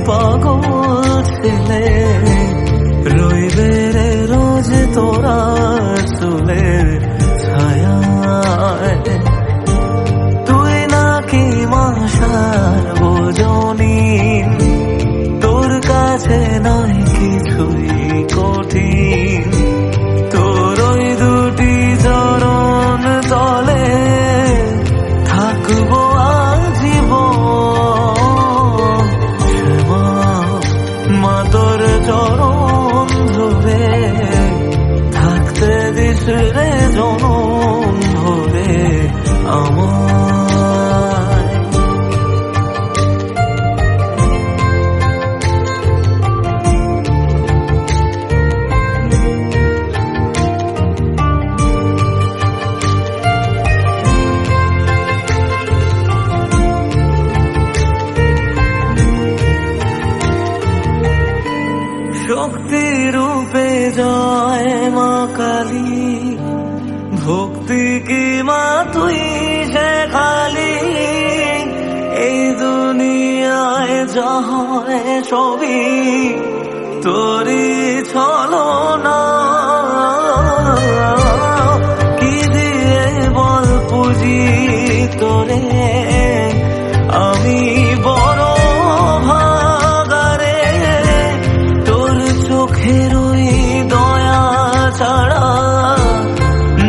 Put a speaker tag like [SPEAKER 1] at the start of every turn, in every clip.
[SPEAKER 1] পাগল ছেলে রইবে রে রোজ তোরা চুলের ছায়ায়। তুই নাকি মাসার বোঝনি, তোর কাছে নয় কিছুই কঠিন। তোর ওই দুটি চরণ তলে থাকবো আজীবন। মা তোর চরণ ধরে থাকতে দিস রে জনম ভরে আমায়। শক্তি রূপে জয় মা কালী, ভক্তি কি মা তুই শেখালি। এই দুনিয়ায় যা হয় সবই তোরই ছলনা। কি দিয়ে বল পুজি তোরে আমি বড় ভাগারে। তোর চোখের ওই দয়া ছাড়া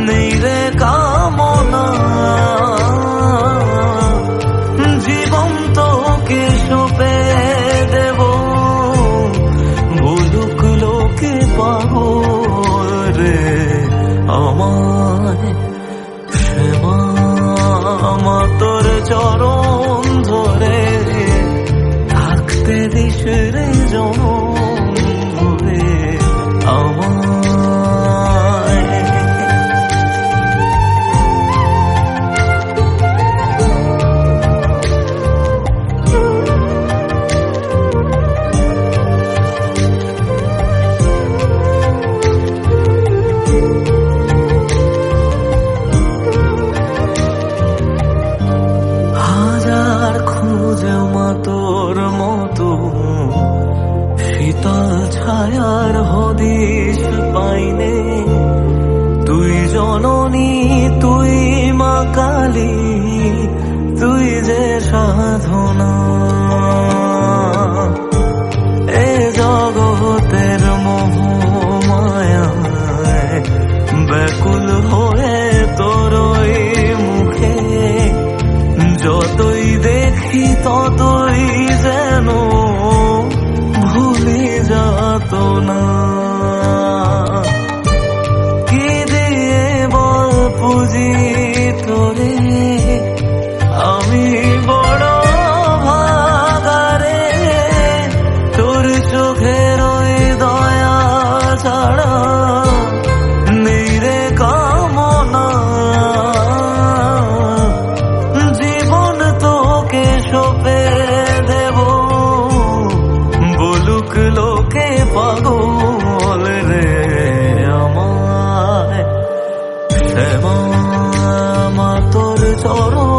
[SPEAKER 1] নেই রে কামনা। জীবন তোকে সঁপে দেব, বলুক লোকে পাগল রে আমায়। শ্যামা মা তোর চরণ ধরে থাকতে দিস রে জনম ভরে আমায়। হাজার খুঁজে মা তোর মতো শীতল ছায়ার হদিশ পাইনে। তুই জননী তুই মা কালী, তুই যে সাধনা। এ জগতের মোহ মায়ায় ব্যাকুল হয়ে তোর ওই মুখে যতই দেখি ততই যেন ভুলে যাত না। কি দিয়ে বল পুজি তোরে আমি বড় ভাগারে। তোর চোখের ওই দয়া ছাড়া নেই রে কামনা। জীবন তোকে সঁপে দেব, বলুক লোকে পাগল রে আমায়। শ্যামা মা তোর চরণ